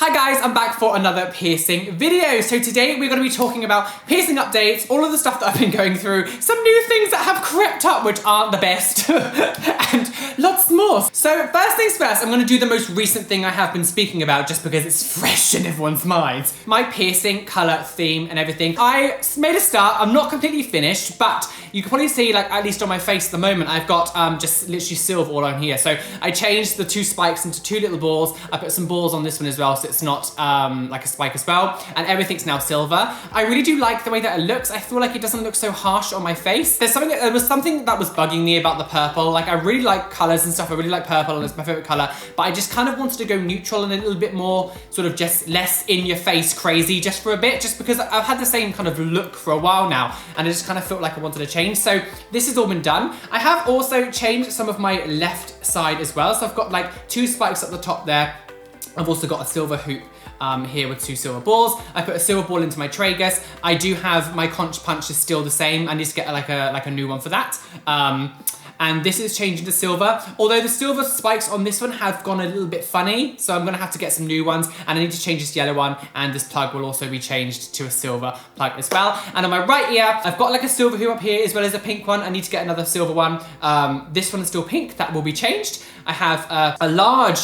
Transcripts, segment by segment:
Hi guys, I'm back for another piercing video. So today we're going to be talking about piercing updates, all of the stuff that I've been going through, some new things that have crept up which aren't the best, and lots more. So first things first, I'm going to do the most recent thing I have been speaking about just because it's fresh in everyone's minds. My piercing colour theme and everything. I made a start, I'm not completely finished, but you can probably see, like, at least on my face at the moment, I've got just literally silver all on here. So I changed the 2 spikes into 2 little balls. I put some balls on this one as well, so it's not like a spike as well. And everything's now silver. I really do like the way that it looks. I feel like it doesn't look so harsh on my face. There was something that was bugging me about the purple. Like, I really like colours and stuff. I really like purple and it's my favourite colour. But I just kind of wanted to go neutral and a little bit more sort of just less in your face crazy just for a bit. Just because I've had the same kind of look for a while now. And I just kind of felt like I wanted to change. So this has all been done. I have also changed some of my left side as well. So I've got like 2 spikes at the top there. I've also got a silver hoop here with 2 silver balls. I put a silver ball into my tragus. I do have my conch punch is still the same. I need to get like a new one for that. And this is changing to silver. Although the silver spikes on this one have gone a little bit funny, so I'm gonna have to get some new ones, and I need to change this yellow one, and this plug will also be changed to a silver plug as well. And on my right ear, I've got like a silver hoop up here as well as a pink one. I need to get another silver one. This one is still pink, that will be changed. I have a large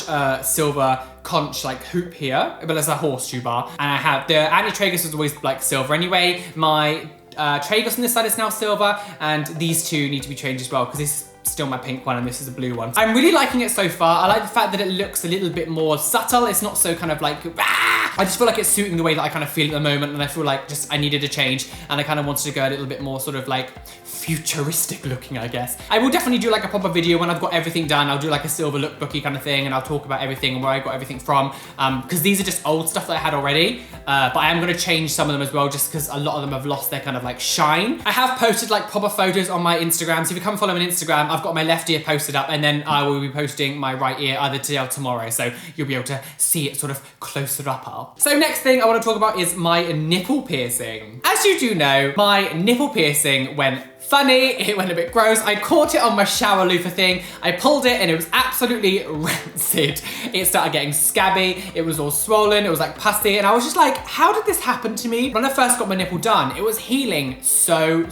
silver conch like hoop here, but it's a horseshoe bar. And I have the anti-tragus is always like silver anyway. My tragus on this side is now silver, and these 2 need to be changed as well because this is still my pink one and this is a blue one. I'm really liking it so far. I like the fact that it looks a little bit more subtle. It's not so kind of like, ah! I just feel like it's suiting the way that I kind of feel at the moment, and I feel like just I needed a change, and I kind of wanted to go a little bit more sort of like futuristic looking, I guess. I will definitely do like a proper video when I've got everything done. I'll do like a silver lookbooky kind of thing, and I'll talk about everything and where I got everything from, because these are just old stuff that I had already, but I am going to change some of them as well just because a lot of them have lost their kind of like shine. I have posted like proper photos on my Instagram, so if you come follow me on Instagram, I've got my left ear posted up, and then I will be posting my right ear either today or tomorrow, so you'll be able to see it sort of closer up. So next thing I want to talk about is my nipple piercing. As you do know, my nipple piercing went funny, it went a bit gross. I caught it on my shower loofah thing. I pulled it and it was absolutely rancid. It started getting scabby, it was all swollen, it was like pussy, and I was just like, how did this happen to me? When I first got my nipple done, it was healing so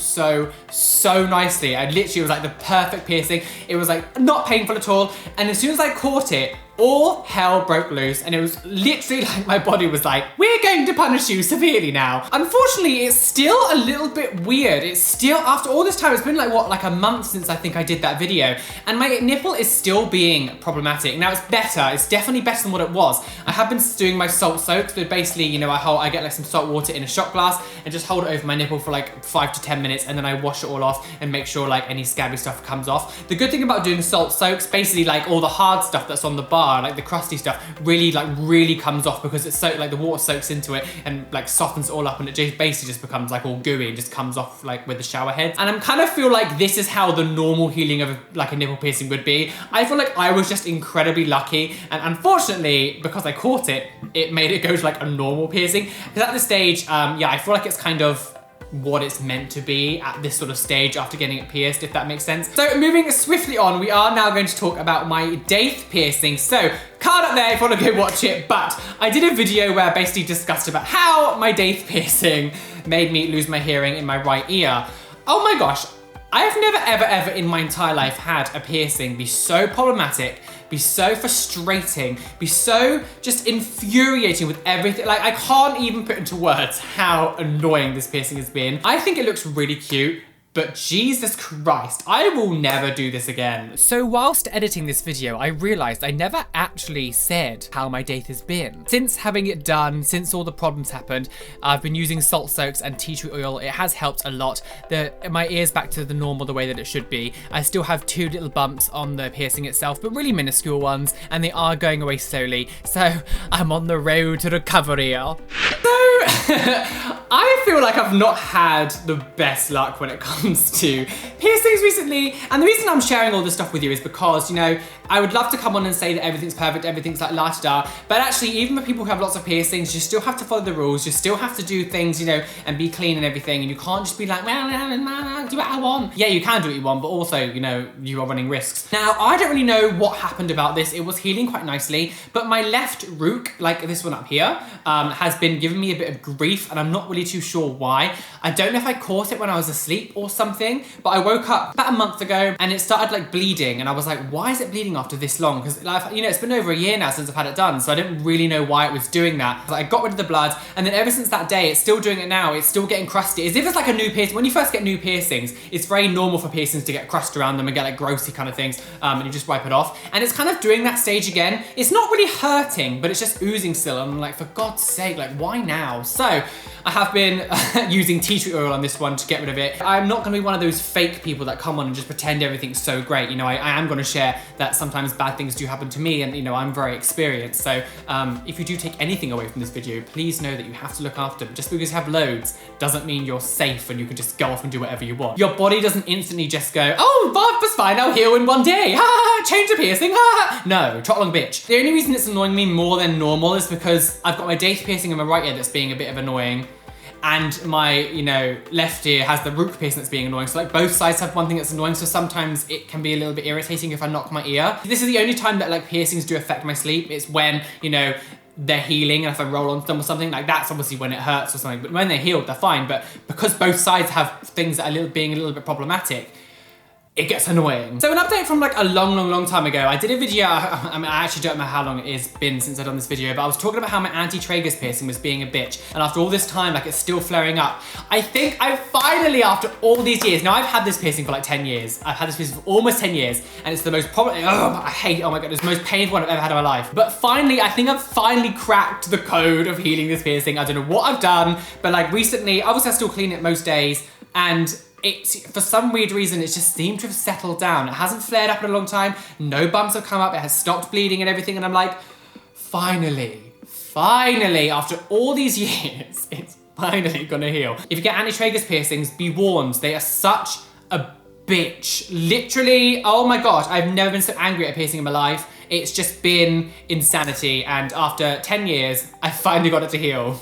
nicely. I literally was like the perfect piercing. It was like not painful at all, and as soon as I caught it, all hell broke loose, and it was literally like my body was like, we're going to punish you severely now. Unfortunately, it's still a little bit weird. It's still, after all this time, it's been like, what, like a month since I think I did that video, and my nipple is still being problematic. Now it's better, it's definitely better than what it was. I have been doing my salt soaks, but basically, you know, I get like some salt water in a shot glass and just hold it over my nipple for like 5 to 10 minutes, and then I wash it all off and make sure like any scabby stuff comes off. The good thing about doing salt soaks, basically like all the hard stuff that's on the bar, like the crusty stuff, really comes off because it's so like the water soaks into it and like softens it all up, and it basically just becomes like all gooey and just comes off like with the shower head. And I kind of feel like this is how the normal healing of like a nipple piercing would be. I feel like I was just incredibly lucky, and unfortunately because I caught it, it made it go to like a normal piercing, because at this stage yeah, I feel like it's kind of what it's meant to be at this sort of stage after getting it pierced, if that makes sense. So moving swiftly on, we are now going to talk about my Daith piercing. So card up there if you want to go watch it, but I did a video where I basically discussed about how my Daith piercing made me lose my hearing in my right ear. Oh my gosh, I have never ever in my entire life had a piercing be so problematic, be so frustrating, be so just infuriating with everything. Like, I can't even put into words how annoying this piercing has been. I think it looks really cute, but Jesus Christ, I will never do this again. So whilst editing this video, I realized I never actually said how my Daith has been. Since having it done, since all the problems happened, I've been using salt soaks and tea tree oil. It has helped a lot. My ear's back to the normal, the way that it should be. I still have 2 little bumps on the piercing itself, but really minuscule ones, and they are going away slowly. So I'm on the road to recovery. So I feel like I've not had the best luck when it comes to piercings recently, and the reason I'm sharing all this stuff with you is because, you know, I would love to come on and say that everything's perfect, everything's like la-da-da, but actually even for people who have lots of piercings, you still have to follow the rules, you still have to do things, you know, and be clean and everything, and you can't just be like, well, do what I want. Yeah, you can do what you want, but also, you know, you are running risks. Now, I don't really know what happened about this. It was healing quite nicely, but my left rook, like this one up here, has been giving me a bit of grief, and I'm not really too sure why. I don't know if I caught it when I was asleep or something, but I woke up about a month ago and it started like bleeding, and I was like, why is it bleeding after this long? Because, like, you know, it's been over a year now since I've had it done, so I didn't really know why it was doing that. I got rid of the blood, and then ever since that day, it's still doing it now. It's still getting crusty. As if it's like a new piercing. When you first get new piercings, it's very normal for piercings to get crust around them and get like grossy kind of things, and you just wipe it off. And it's kind of doing that stage again. It's not really hurting, but it's just oozing still. And I'm like, for God's sake, like, why now? So I have been using tea tree oil on this one to get rid of it. I'm not gonna be one of those fake people that come on and just pretend everything's so great. You know, I am gonna share that sometimes bad things do happen to me, and, you know, I'm very experienced. So if you do take anything away from this video, please know that you have to look after them. Just because you have loads doesn't mean you're safe and you can just go off and do whatever you want. Your body doesn't instantly just go, oh, Bob was fine, I'll heal in one day. Ha, change the piercing, ha. No, trot along bitch. The only reason it's annoying me more than normal is because I've got my Daith piercing in my right ear that's being a bit of annoying, and my, you know, left ear has the Rook piercing that's being annoying. So like both sides have one thing that's annoying, so sometimes it can be a little bit irritating if I knock my ear. This is the only time that like piercings do affect my sleep. It's when, you know, they're healing, and if I roll onto them or something, like that's obviously when it hurts or something, but when they're healed, they're fine. But because both sides have things that are being a little bit problematic, it gets annoying. So an update from like a long time ago. I did a video, I mean, I actually don't know how long it has been since I've done this video, but I was talking about how my anti-tragus piercing was being a bitch. And after all this time, like, it's still flaring up. I think I finally, after all these years, now I've had this piercing for like 10 years. I've had this piercing for almost 10 years, and it's the most I hate, oh my God, it's the most painful one I've ever had in my life. But finally, I think I've finally cracked the code of healing this piercing. I don't know what I've done, but like recently, obviously I still clean it most days, and it's, for some weird reason, it's just seemed to have settled down. It hasn't flared up in a long time. No bumps have come up. It has stopped bleeding and everything. And I'm like, finally, after all these years, it's finally gonna heal. If you get anti-tragus piercings, be warned. They are such a bitch. Literally, oh my God, I've never been so angry at a piercing in my life. It's just been insanity. And after 10 years, I finally got it to heal.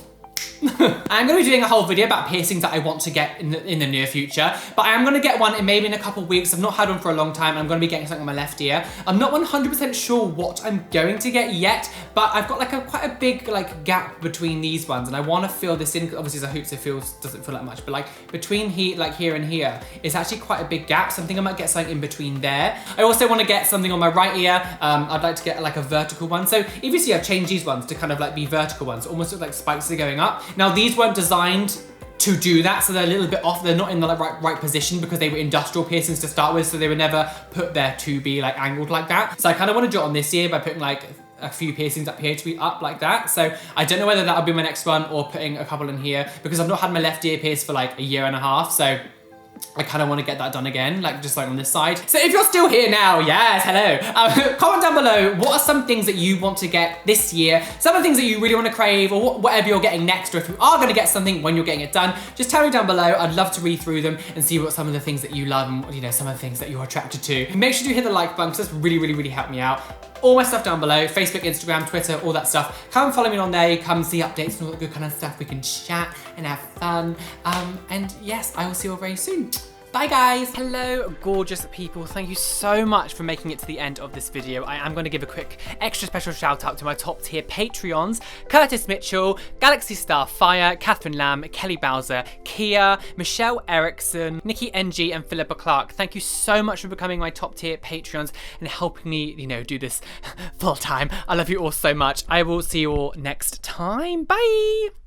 I'm going to be doing a whole video about piercings that I want to get in the near future, but I am going to get one maybe in a couple of weeks. I've not had one for a long time. I'm going to be getting something on my left ear. I'm not 100% sure what I'm going to get yet, but I've got like quite a big like gap between these ones, and I want to fill this in. Obviously, I hope it doesn't feel like much, but like between here and here, it's actually quite a big gap. So I think I might get something in between there. I also want to get something on my right ear. I'd like to get like a vertical one. So if you see, I've changed these ones to kind of like be vertical ones, almost look like spikes are going up. Now these weren't designed to do that, so they're a little bit off. They're not in the right position because they were industrial piercings to start with, so they were never put there to be like angled like that. So I kind of want to do it on this ear by putting like a few piercings up here to be up like that. So I don't know whether that'll be my next one or putting a couple in here, because I've not had my left ear pierced for like a year and a half. So I kind of want to get that done again, like just like on this side. So if you're still here now, yes, hello. Comment down below, what are some things that you want to get this year? Some of the things that you really want to crave, or whatever you're getting next, or if you are going to get something when you're getting it done, just tell me down below. I'd love to read through them and see what some of the things that you love and, you know, some of the things that you're attracted to. Make sure you hit the like button, because that's really helped me out. All my stuff down below, Facebook, Instagram, Twitter, all that stuff. Come follow me on there, come see updates and all that good kind of stuff. We can chat and have fun. And yes, I will see you all very soon. Bye guys. Hello gorgeous people, thank you so much for making it to the end of this video. I am going to give a quick extra special shout out to my top tier Patreons: Curtis Mitchell, Galaxy Star Fire, Catherine Lamb, Kelly Bowser, Kia, Michelle Erickson, Nikki NG and Philippa Clark. Thank you so much for becoming my top tier Patreons and helping me, you know, do this full time. I love you all so much. I will see you all next time. Bye.